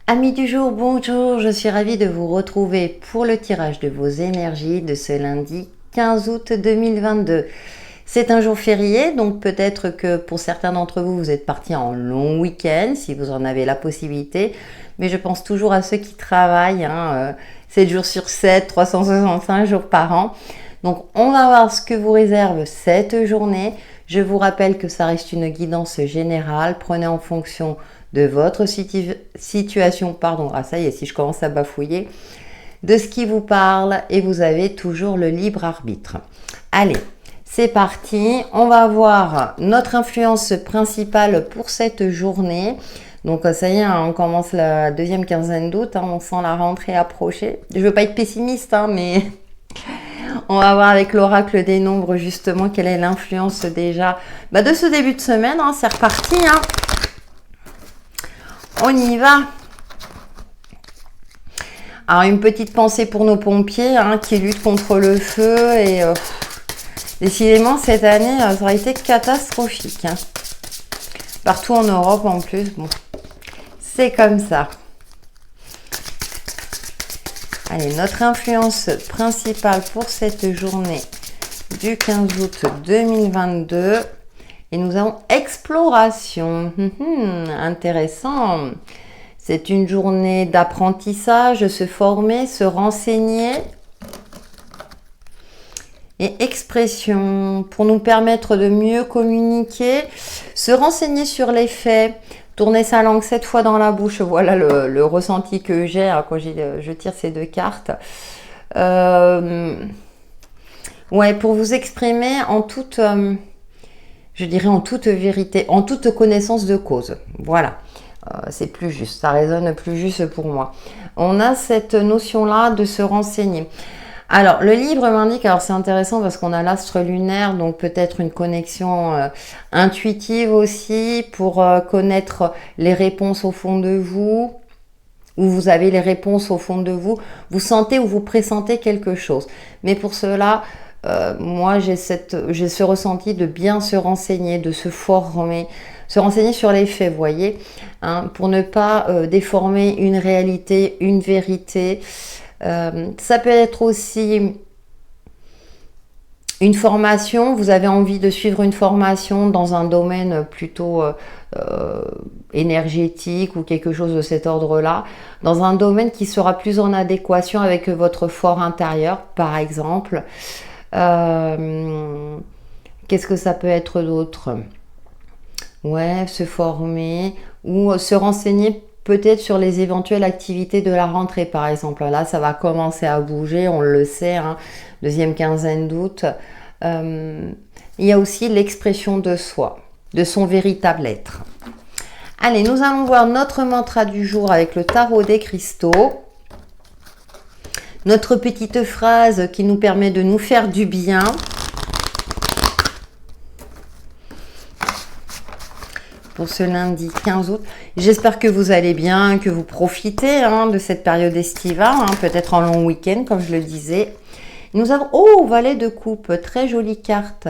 Amis du jour, bonjour, je suis ravie de vous retrouver pour le tirage de vos énergies de ce lundi 15 août 2022. C'est un jour férié, donc peut-être que pour certains d'entre vous, vous êtes partis en long week-end, si vous en avez la possibilité, mais je pense toujours à ceux qui travaillent, 7 jours sur 7, 365 jours par an. Donc on va voir ce que vous réserve cette journée. Je vous rappelle que ça reste une guidance générale, prenez en fonction de votre situation, ça y est, si je commence à bafouiller, de ce qui vous parle et vous avez toujours le libre arbitre. Allez, c'est parti, on va voir notre influence principale pour cette journée. Donc ça y est, on commence la deuxième quinzaine d'août, on sent la rentrée approcher. Je veux pas être pessimiste, mais on va voir avec l'oracle des nombres justement quelle est l'influence déjà de ce début de semaine. C'est reparti. On y va. Alors une petite pensée pour nos pompiers qui luttent contre le feu et décidément cette année ça aurait été catastrophique. Partout en Europe en plus. Bon, c'est comme ça. Allez, notre influence principale pour cette journée du 15 août 2022. Et nous avons exploration. Intéressant. C'est une journée d'apprentissage, se former, se renseigner. Et expression pour nous permettre de mieux communiquer, se renseigner sur les faits, tourner sa langue 7 fois dans la bouche. Voilà le ressenti que j'ai quand je tire ces deux cartes. Pour vous exprimer en toute... je dirais en toute vérité, en toute connaissance de cause. Voilà, c'est plus juste, ça résonne plus juste pour moi. On a cette notion-là de se renseigner. Alors, le livre m'indique, alors c'est intéressant parce qu'on a l'astre lunaire, donc peut-être une connexion intuitive aussi pour connaître les réponses au fond de vous, où vous avez les réponses au fond de vous, vous sentez ou vous pressentez quelque chose. Mais pour cela... moi j'ai ce ressenti de bien se renseigner, de se former, se renseigner sur les faits, vous voyez, pour ne pas déformer une réalité, une vérité. Ça peut être aussi une formation, vous avez envie de suivre une formation dans un domaine plutôt énergétique ou quelque chose de cet ordre-là, dans un domaine qui sera plus en adéquation avec votre fort intérieur, par exemple. Qu'est-ce que ça peut être d'autre? Se former ou se renseigner peut-être sur les éventuelles activités de la rentrée, par exemple. Là, ça va commencer à bouger, on le sait, deuxième quinzaine d'août. Il y a aussi l'expression de soi, de son véritable être. Allez, nous allons voir notre mantra du jour avec le tarot des cristaux. Notre petite phrase qui nous permet de nous faire du bien. Pour ce lundi 15 août. J'espère que vous allez bien, que vous profitez de cette période estivale, peut-être en long week-end, comme je le disais. Nous avons... Oh, valet de coupe, très jolie carte.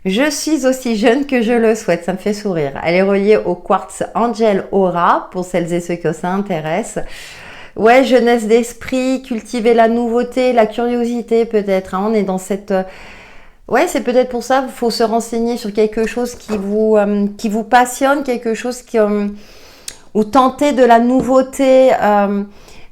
Je suis aussi jeune que je le souhaite, ça me fait sourire. Elle est reliée au quartz Angel Aura, pour celles et ceux que ça intéresse. Jeunesse d'esprit, cultiver la nouveauté, la curiosité peut-être. On est dans cette... c'est peut-être pour ça qu'il faut se renseigner sur quelque chose qui vous passionne, quelque chose ou tenter de la nouveauté.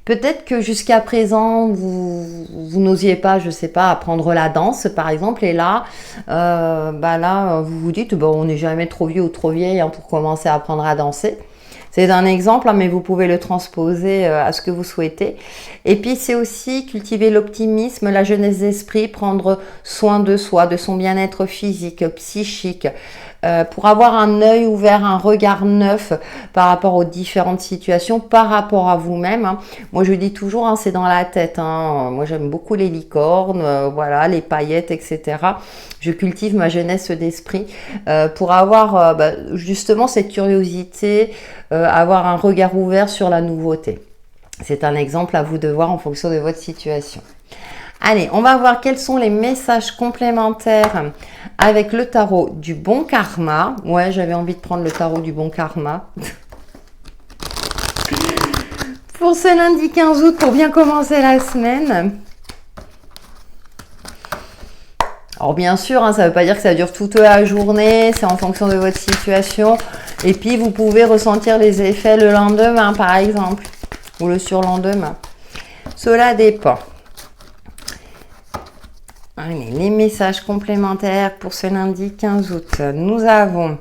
Peut-être que jusqu'à présent, vous n'osiez pas, je sais pas, apprendre la danse par exemple. Et là, vous vous dites, on n'est jamais trop vieux ou trop vieille pour commencer à apprendre à danser. C'est un exemple, mais vous pouvez le transposer à ce que vous souhaitez. Et puis, c'est aussi cultiver l'optimisme, la jeunesse d'esprit, prendre soin de soi, de son bien-être physique, psychique, pour avoir un œil ouvert, un regard neuf par rapport aux différentes situations, par rapport à vous-même. Moi, je dis toujours, c'est dans la tête. Moi, j'aime beaucoup les licornes, les paillettes, etc. Je cultive ma jeunesse d'esprit pour avoir justement cette curiosité, avoir un regard ouvert sur la nouveauté. C'est un exemple à vous de voir en fonction de votre situation. Allez, on va voir quels sont les messages complémentaires avec le tarot du bon karma. J'avais envie de prendre le tarot du bon karma. Pour ce lundi 15 août, pour bien commencer la semaine. Alors bien sûr, ça ne veut pas dire que ça dure toute la journée, c'est en fonction de votre situation. Et puis vous pouvez ressentir les effets le lendemain par exemple, ou le surlendemain. Cela dépend. Allez, les messages complémentaires pour ce lundi 15 août. Nous avons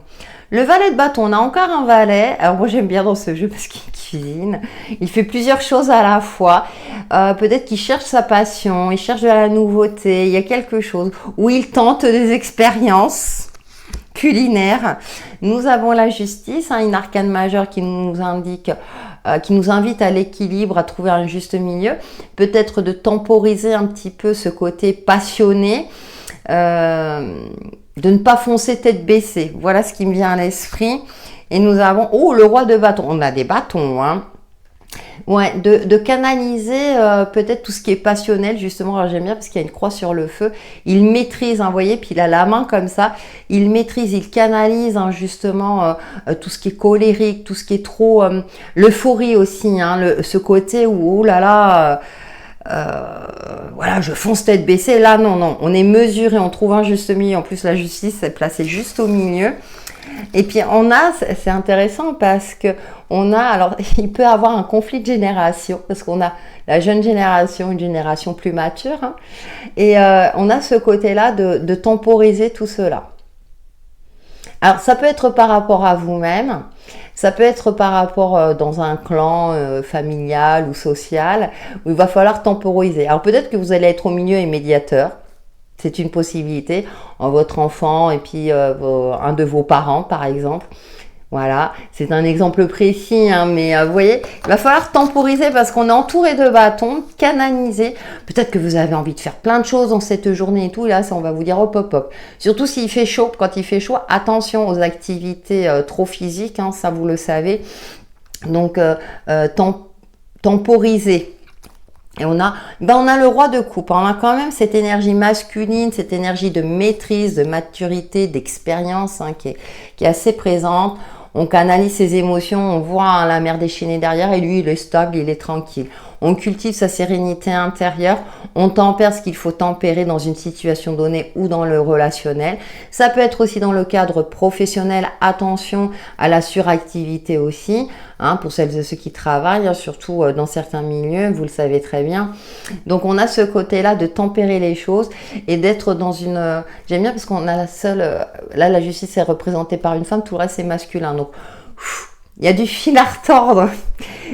le valet de bâton. On a encore un valet. Alors moi j'aime bien dans ce jeu parce qu'il cuisine. Il fait plusieurs choses à la fois. Peut-être qu'il cherche sa passion, il cherche de la nouveauté. Il y a quelque chose où il tente des expériences culinaires. Nous avons la justice, une arcane majeure qui nous indique, qui nous invite à l'équilibre, à trouver un juste milieu. Peut-être de temporiser un petit peu ce côté passionné. De ne pas foncer tête baissée. Voilà ce qui me vient à l'esprit. Et nous avons... Oh, le roi de bâton. On a des bâtons, Ouais, de canaliser peut-être tout ce qui est passionnel, justement. Alors, j'aime bien parce qu'il y a une croix sur le feu. Il maîtrise, vous voyez, puis il a la main comme ça. Il maîtrise, il canalise, justement, tout ce qui est colérique, tout ce qui est trop... l'euphorie aussi, ce côté où, oh là là... voilà, je fonce tête baissée. Là, non, on est mesuré, on trouve un juste milieu. En plus, la justice est placée juste au milieu. Et puis, c'est intéressant parce que alors, il peut avoir un conflit de génération parce qu'on a la jeune génération, une génération plus mature. Et on a ce côté-là de temporiser tout cela. Alors, ça peut être par rapport à vous-même. Ça peut être par rapport dans un clan familial ou social où il va falloir temporiser. Alors peut-être que vous allez être au milieu et médiateur. C'est une possibilité. Votre enfant et puis un de vos parents par exemple. Voilà, c'est un exemple précis, mais vous voyez, il va falloir temporiser parce qu'on est entouré de bâtons, canaliser. Peut-être que vous avez envie de faire plein de choses dans cette journée et tout. Là, on va vous dire hop, hop, hop. Surtout s'il fait chaud. Quand il fait chaud, attention aux activités trop physiques, ça vous le savez. Donc, temporiser. Et on a le roi de coupe. On a quand même cette énergie masculine, cette énergie de maîtrise, de maturité, d'expérience qui est assez présente. On canalise ses émotions, on voit la mer déchaînée derrière et lui, il est stable, il est tranquille. On cultive sa sérénité intérieure, on tempère ce qu'il faut tempérer dans une situation donnée ou dans le relationnel. Ça peut être aussi dans le cadre professionnel, attention à la suractivité aussi, pour celles et ceux qui travaillent, surtout dans certains milieux, vous le savez très bien. Donc on a ce côté-là de tempérer les choses et d'être dans une... J'aime bien parce qu'on a la seule... Là, la justice est représentée par une femme, tout le reste c'est masculin. Donc, il y a du fil à retordre.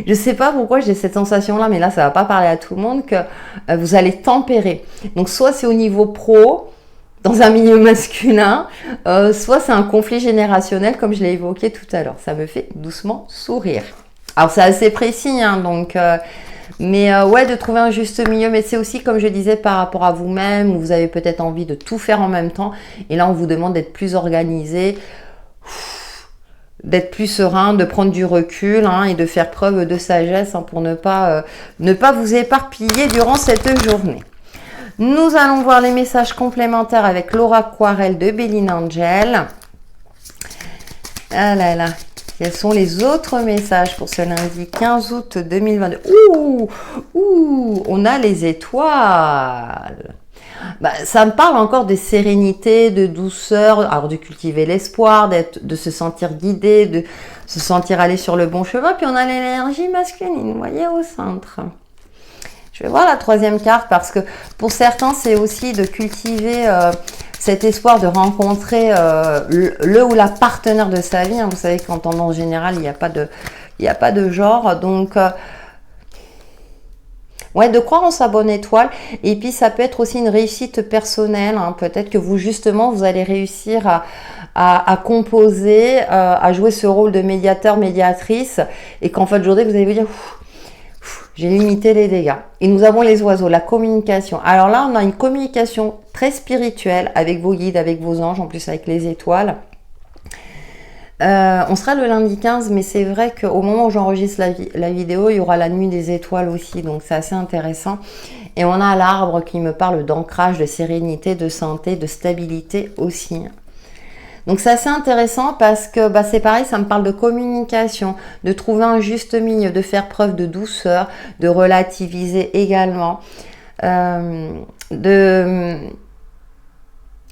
Je sais pas pourquoi j'ai cette sensation-là, mais là, ça va pas parler à tout le monde, que vous allez tempérer. Donc, soit c'est au niveau pro, dans un milieu masculin, soit c'est un conflit générationnel, comme je l'ai évoqué tout à l'heure. Ça me fait doucement sourire. Alors, c'est assez précis, donc... mais ouais, de trouver un juste milieu, mais c'est aussi, comme je disais, par rapport à vous-même, où vous avez peut-être envie de tout faire en même temps. Et là, on vous demande d'être plus organisé, d'être plus serein, de prendre du recul et de faire preuve de sagesse pour ne pas vous éparpiller durant cette journée. Nous allons voir les messages complémentaires avec Laura Aquarelle de Béline Angel. Ah là là, quels sont les autres messages pour ce lundi 15 août 2022? On a les étoiles. Ça me parle encore de sérénité, de douceur, alors de cultiver l'espoir, de se sentir guidé, de se sentir aller sur le bon chemin. Puis on a l'énergie masculine, vous voyez, au centre. Je vais voir la troisième carte parce que pour certains, c'est aussi de cultiver cet espoir de rencontrer le ou la partenaire de sa vie. Vous savez qu'en tendance générale, il n'y a pas de genre. Donc... ouais, de croire en sa bonne étoile. Et puis, ça peut être aussi une réussite personnelle. Peut-être que vous, justement, vous allez réussir à composer, à jouer ce rôle de médiateur, médiatrice. Et qu'en fin de journée, vous allez vous dire, j'ai limité les dégâts. Et nous avons les oiseaux, la communication. Alors là, on a une communication très spirituelle avec vos guides, avec vos anges, en plus avec les étoiles. On sera le lundi 15, mais c'est vrai qu'au moment où j'enregistre la vidéo, il y aura la nuit des étoiles aussi, donc c'est assez intéressant. Et on a l'arbre qui me parle d'ancrage, de sérénité, de santé, de stabilité aussi. Donc c'est assez intéressant parce que bah, c'est pareil, ça me parle de communication, de trouver un juste milieu, de faire preuve de douceur, de relativiser également.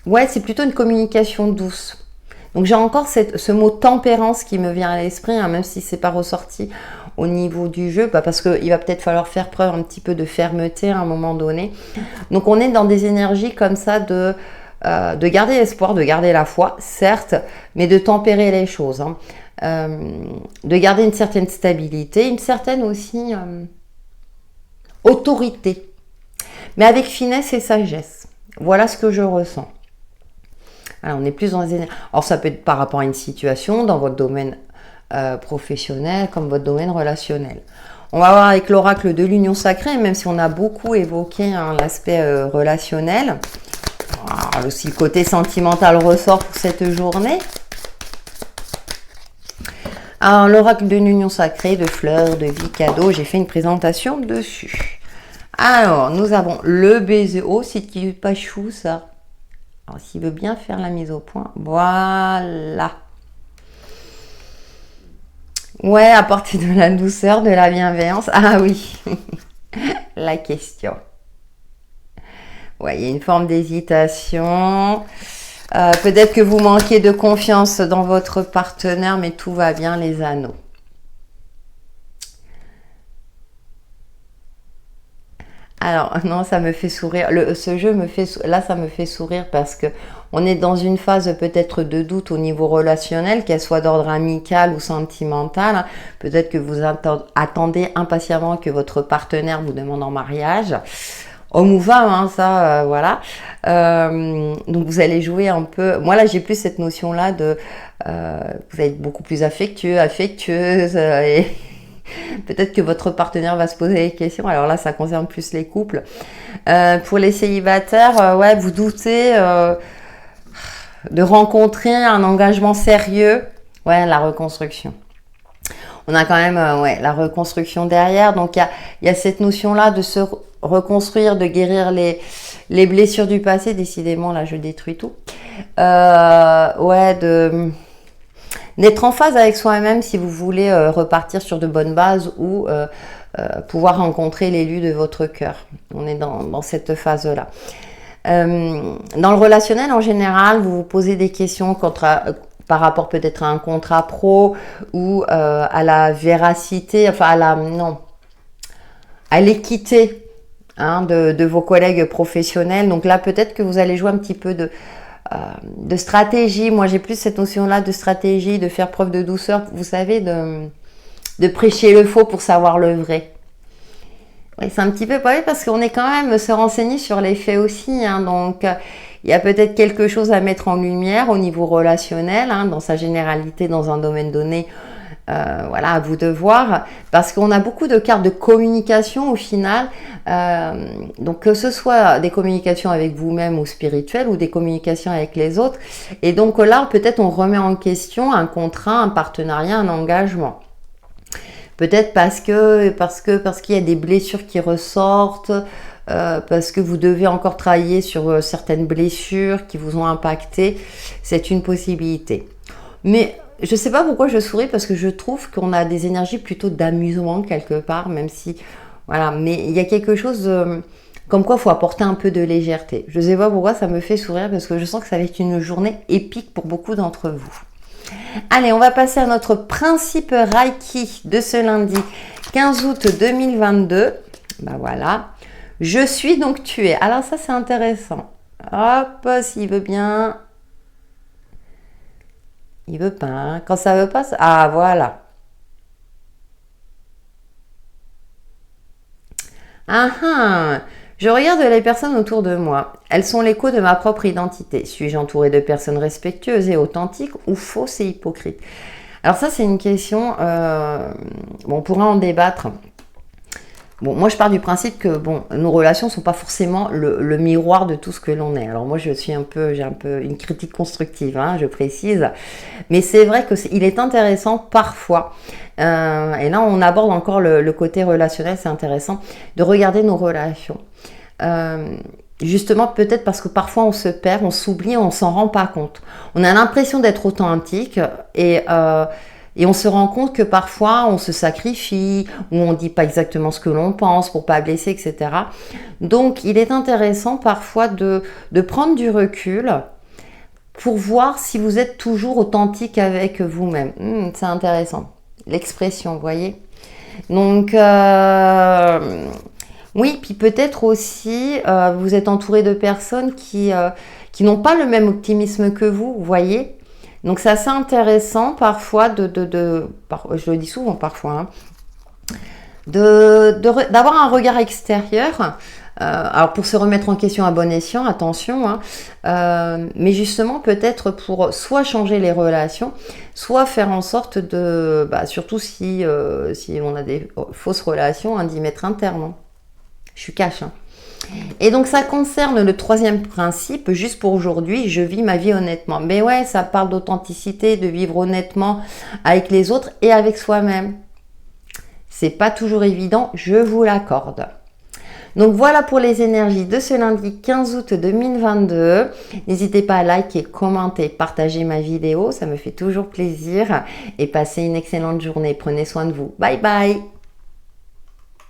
Ouais, c'est plutôt une communication douce. Donc j'ai encore ce mot tempérance qui me vient à l'esprit, hein, même si c'est pas ressorti au niveau du jeu, bah, parce qu'il va peut-être falloir faire preuve un petit peu de fermeté à un moment donné. Donc on est dans des énergies comme ça de garder l'espoir, de garder la foi, certes, mais de tempérer les choses. Hein. De garder une certaine stabilité, une certaine aussi autorité, mais avec finesse et sagesse. Voilà ce que je ressens. Alors, on est plus dans les énergies. Alors, ça peut être par rapport à une situation, dans votre domaine professionnel, comme votre domaine relationnel. On va voir avec l'oracle de l'union sacrée, même si on a beaucoup évoqué hein, l'aspect relationnel. Alors, aussi, le côté sentimental ressort pour cette journée. Alors, l'oracle de l'union sacrée, de fleurs, de vie, cadeau, j'ai fait une présentation dessus. Alors, nous avons le baiser. Oh, c'est qui pas chou, ça. Alors, s'il veut bien faire la mise au point, voilà. Ouais, apporter de la douceur, de la bienveillance. Ah oui, la question. Ouais, il y a une forme d'hésitation. Peut-être que vous manquez de confiance dans votre partenaire, mais tout va bien, les anneaux. Alors, non, ça me fait sourire. Ce jeu me fait... Là, ça me fait sourire parce que on est dans une phase peut-être de doute au niveau relationnel, qu'elle soit d'ordre amical ou sentimental. Peut-être que vous attendez impatiemment que votre partenaire vous demande en mariage. Homme ou femme, hein, ça, voilà. Donc, vous allez jouer un peu... Moi, là, j'ai plus cette notion-là de... vous allez être beaucoup plus affectueux, affectueuse... et peut-être que votre partenaire va se poser des questions. Alors là, ça concerne plus les couples. Pour les célibataires, ouais, vous doutez de rencontrer un engagement sérieux. Ouais, la reconstruction. On a quand même ouais, la reconstruction derrière. Donc, il y a cette notion-là de se reconstruire, de guérir les blessures du passé. Décidément, là, je détruis tout. Ouais, d'être en phase avec soi-même si vous voulez repartir sur de bonnes bases ou pouvoir rencontrer l'élu de votre cœur. On est dans cette phase-là. Dans le relationnel, en général, vous vous posez des questions par rapport peut-être à un contrat pro ou à la véracité, enfin à l'équité hein, de vos collègues professionnels. Donc là, peut-être que vous allez jouer un petit peu de stratégie. Moi, j'ai plus cette notion-là de stratégie, de faire preuve de douceur, vous savez, de prêcher le faux pour savoir le vrai. Oui, c'est un petit peu pareil parce qu'on est quand même se renseigner sur les faits aussi. Hein, donc, il y a peut-être quelque chose à mettre en lumière au niveau relationnel, hein, dans sa généralité, dans un domaine donné. Voilà, à vous de voir, parce qu'on a beaucoup de cartes de communication au final, donc que ce soit des communications avec vous-même ou spirituelles, ou des communications avec les autres, et donc là, peut-être on remet en question un contrat, un partenariat, un engagement. Peut-être parce qu'il y a des blessures qui ressortent, parce que vous devez encore travailler sur certaines blessures qui vous ont impacté, c'est une possibilité. Mais je ne sais pas pourquoi je souris, parce que je trouve qu'on a des énergies plutôt d'amusement quelque part, même si... Voilà, mais il y a quelque chose comme quoi il faut apporter un peu de légèreté. Je ne sais pas pourquoi ça me fait sourire, parce que je sens que ça va être une journée épique pour beaucoup d'entre vous. Allez, on va passer à notre principe Reiki de ce lundi 15 août 2022. Ben voilà. Je suis donc tué. Alors ça, c'est intéressant. Hop, s'il veut bien... Il veut pas, hein. Quand ça veut pas, ah voilà. Ah ah. Je regarde les personnes autour de moi. Elles sont l'écho de ma propre identité. Suis-je entourée de personnes respectueuses et authentiques ou fausses et hypocrites? Alors ça, c'est une question, bon, on pourra en débattre. Bon, moi, je pars du principe que bon, nos relations ne sont pas forcément le miroir de tout ce que l'on est. Alors moi, j'ai un peu une critique constructive, hein, je précise. Mais c'est vrai qu'il est intéressant parfois, et là, on aborde encore le côté relationnel, c'est intéressant, de regarder nos relations. Justement, peut-être parce que parfois on se perd, on s'oublie, on s'en rend pas compte. On a l'impression d'être authentique et on se rend compte que parfois on se sacrifie ou on dit pas exactement ce que l'on pense pour pas blesser, etc. Donc, il est intéressant parfois de prendre du recul pour voir si vous êtes toujours authentique avec vous-même. C'est intéressant. L'expression, vous voyez. Donc, oui, puis peut-être aussi, vous êtes entouré de personnes qui n'ont pas le même optimisme que vous voyez. Donc, c'est assez intéressant parfois je le dis souvent parfois, hein, d'avoir un regard extérieur. Alors pour se remettre en question à bon escient, attention, hein, mais justement peut-être pour soit changer les relations, soit faire en sorte surtout si on a des fausses relations, hein, d'y mettre un terme. Hein. Je suis cash. Hein. Et donc ça concerne le troisième principe, juste pour aujourd'hui, je vis ma vie honnêtement. Mais ouais, ça parle d'authenticité, de vivre honnêtement avec les autres et avec soi-même. C'est pas toujours évident, je vous l'accorde. Donc voilà pour les énergies de ce lundi 15 août 2022. N'hésitez pas à liker, commenter, partager ma vidéo, ça me fait toujours plaisir. Et passez une excellente journée. Prenez soin de vous. Bye bye.